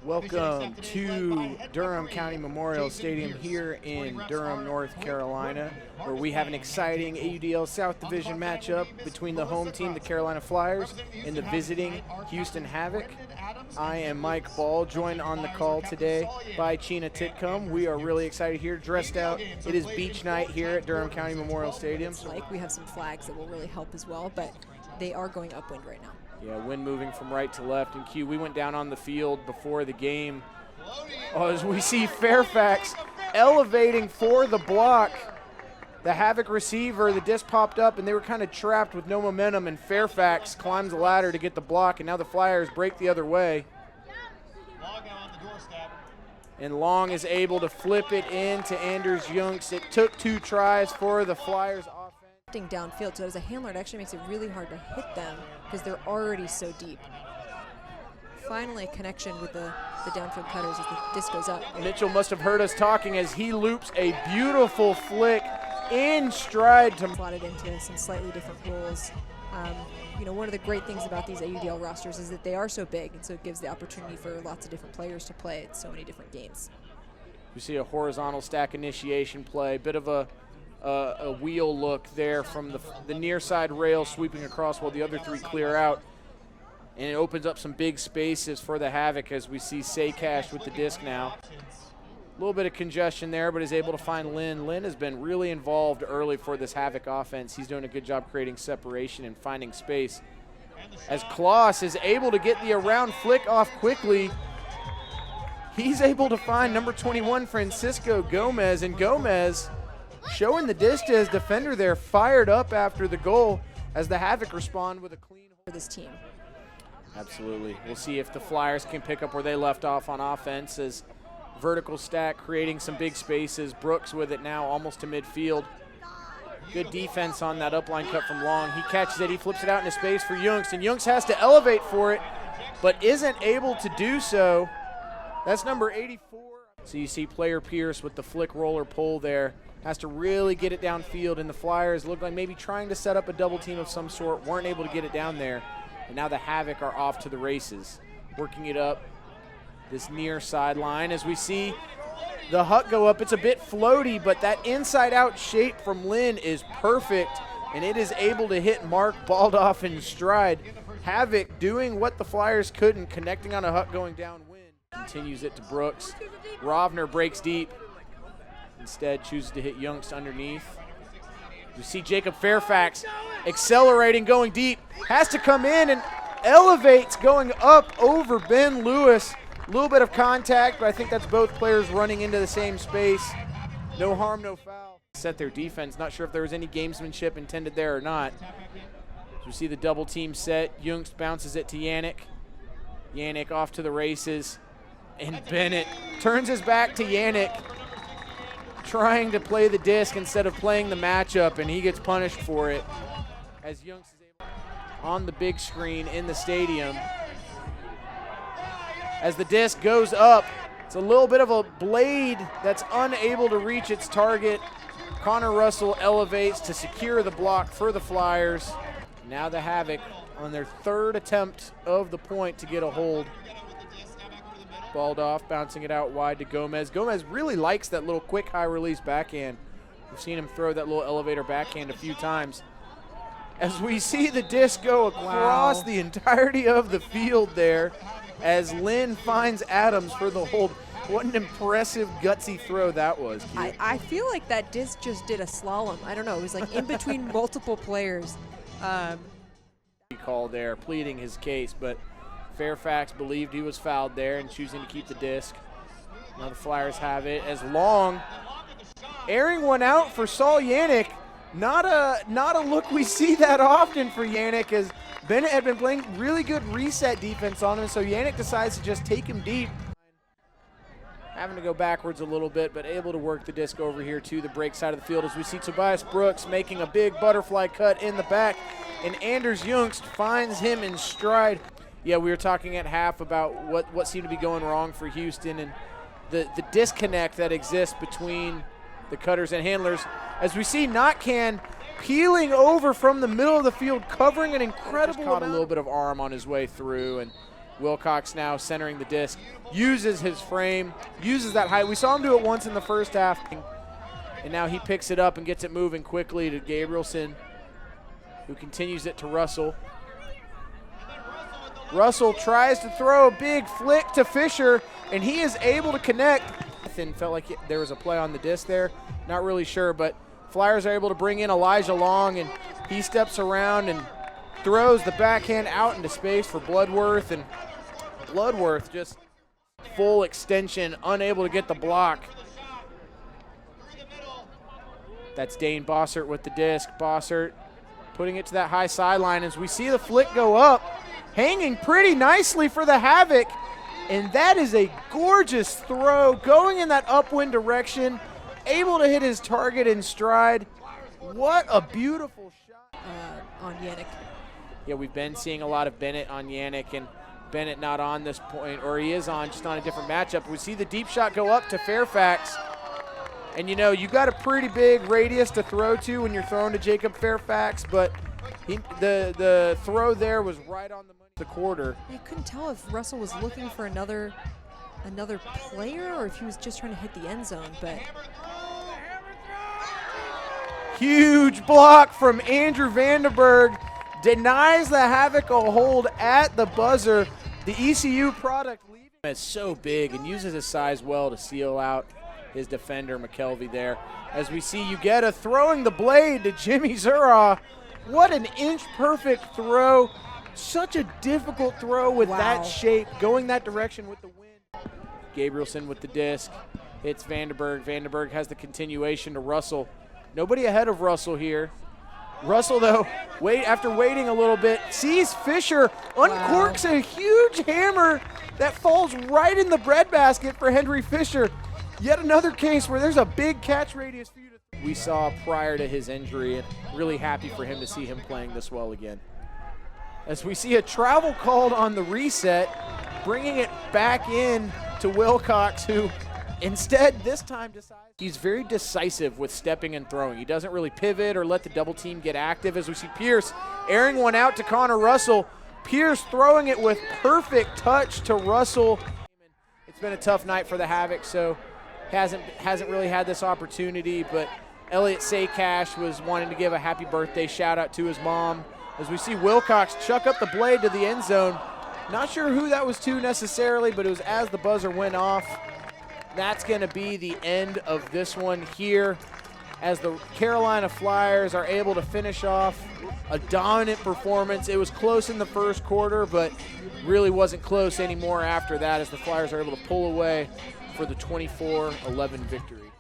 Welcome to Durham County Memorial Stadium here in Durham, North Carolina, where we have an exciting AUDL South Division matchup between the home team, the Carolina Flyers, and the visiting Houston Havoc. I am Mike Ball, joined on the call today by Chena Titcomb. We are really excited here, dressed out. It is beach night here at Durham County Memorial Stadium. We have some flags that will really help as well, but they are going upwind right now. Yeah, wind moving from right to left. And Q, we went down on the field before the game. As we see Fairfax elevating for the block. The Havoc receiver, the disc popped up, and they were kind of trapped with no momentum, and Fairfax climbs the ladder to get the block, and now the Flyers break the other way. And Long is able to flip it into Anders Youngst. It took 2 tries for the Flyers offense. Downfield, so as a handler, it actually makes it really hard to hit them because they're already so deep. Finally, a connection with the downfield cutters as the disc goes up. Mitchell must have heard us talking as he loops a beautiful flick in stride to slotted into some slightly different roles. You know, one of the great things about these AUDL rosters is that they are so big, and so it gives the opportunity for lots of different players to play at so many different games. We see a horizontal stack initiation play, bit of a wheel look there from the near side rail sweeping across while the other 3 clear out. And it opens up some big spaces for the Havoc as we see Saycash with the disc now. A little bit of congestion there, but is able to find Lynn. Lynn has been really involved early for this Havoc offense. He's doing a good job creating separation and finding space. As Kloss is able to get the around flick off quickly, he's able to find number 21, Francisco Gomez, and Gomez showing the disc to his defender there, fired up after the goal as the Havoc respond with a clean for this team. Absolutely. We'll see if the Flyers can pick up where they left off on offense as vertical stack creating some big spaces. Brooks with it now almost to midfield. Good defense on that upline cut from Long. He catches it, he flips it out into space for Youngst, and Youngst has to elevate for it, but isn't able to do so. That's number 84. So you see player Pierce with the flick roller pull there. Has to really get it downfield, and the Flyers look like maybe trying to set up a double team of some sort, weren't able to get it down there, and now the Havoc are off to the races. Working it up this near sideline as we see the Huck go up. It's a bit floaty, but that inside-out shape from Lynn is perfect, and it is able to hit Mark Baldoff in stride. Havoc doing what the Flyers couldn't, connecting on a Huck going downwind. Continues it to Brooks. Rovner breaks deep. Instead chooses to hit Youngst underneath. We see Jacob Fairfax accelerating, going deep. Has to come in and elevates going up over Ben Lewis. A little bit of contact, but I think that's both players running into the same space. No harm, no foul. Set their defense. Not sure if there was any gamesmanship intended there or not. So we see the double team set. Youngst bounces it to Yannick. Yannick off to the races. And Bennett turns his back to Yannick, trying to play the disc instead of playing the matchup, and he gets punished for it as Youngst is able on the big screen in the stadium. As the disc goes up, it's a little bit of a blade that's unable to reach its target. Connor Russell elevates to secure the block for the Flyers. Now the Havoc on their 3rd attempt of the point to get a hold. Baldoff bouncing it out wide to Gomez. Gomez really likes that little quick high release backhand. We've seen him throw that little elevator backhand a few times. As we see the disc go across the entirety of the field there as Lynn finds Adams for the hold. What an impressive gutsy throw that was. I feel like that disc just did a slalom. I don't know, it was like in between multiple players. Call there, pleading his case, but Fairfax believed he was fouled there and choosing to keep the disc. Now the Flyers have it as Long airing one out for Saul Yannick. Not a look we see that often for Yannick, as Bennett had been playing really good reset defense on him, so Yannick decides to just take him deep. Having to go backwards a little bit, but able to work the disc over here to the break side of the field as we see Tobias Brooks making a big butterfly cut in the back, and Anders Youngst finds him in stride. Yeah, we were talking at half about what seemed to be going wrong for Houston and the disconnect that exists between the cutters and handlers. As we see Notcan peeling over from the middle of the field, covering an incredible amount. Caught a little bit of arm on his way through, and Wilcox now centering the disc, uses his frame, uses that height. We saw him do it once in the first half, and now he picks it up and gets it moving quickly to Gabrielson, who continues it to Russell. Russell tries to throw a big flick to Fisher, and he is able to connect. Felt like there was a play on the disc there. Not really sure, but Flyers are able to bring in Elijah Long, and he steps around and throws the backhand out into space for Bloodworth, and Bloodworth just full extension, unable to get the block. That's Dane Bossert with the disc. Bossert putting it to that high sideline as we see the flick go up, hanging pretty nicely for the Havoc, and that is a gorgeous throw going in that upwind direction, able to hit his target in stride. What a beautiful shot. On Yannick. Yeah, we've been seeing a lot of Bennett on Yannick, and Bennett not on this point, or he is on, just on a different matchup. We see the deep shot go up to Fairfax, and you know, you got a pretty big radius to throw to when you're throwing to Jacob Fairfax, but the throw there was right on the money. The quarter. I couldn't tell if Russell was looking for another player or if he was just trying to hit the end zone, but huge block from Andrew Vandenberg, denies the Havoc a hold at the buzzer. The ECU product leaving is so big and uses his size well to seal out his defender McKelvey there. As we see Ugetta throwing the blade to Jimmy Zuraw. What an inch perfect throw. Such a difficult throw with that shape, going that direction with the wind. Gabrielson with the disc, hits Vandenberg. Vandenberg has the continuation to Russell. Nobody ahead of Russell here. Russell, though, after waiting a little bit, sees Fisher, uncorks a huge hammer that falls right in the breadbasket for Henry Fisher. Yet another case where there's a big catch radius for you to we saw prior to his injury, and really happy for him to see him playing this well again. As we see a travel called on the reset, bringing it back in to Wilcox, who instead this time decides. He's very decisive with stepping and throwing. He doesn't really pivot or let the double team get active. As we see Pierce airing one out to Connor Russell. Pierce throwing it with perfect touch to Russell. It's been a tough night for the Havoc, so hasn't really had this opportunity, but Elliot Saycash was wanting to give a happy birthday shout out to his mom. As we see Wilcox chuck up the blade to the end zone. Not sure who that was to necessarily, but it was as the buzzer went off. That's going to be the end of this one here, as the Carolina Flyers are able to finish off a dominant performance. It was close in the first quarter, but really wasn't close anymore after that, as the Flyers are able to pull away for the 24-11 victory.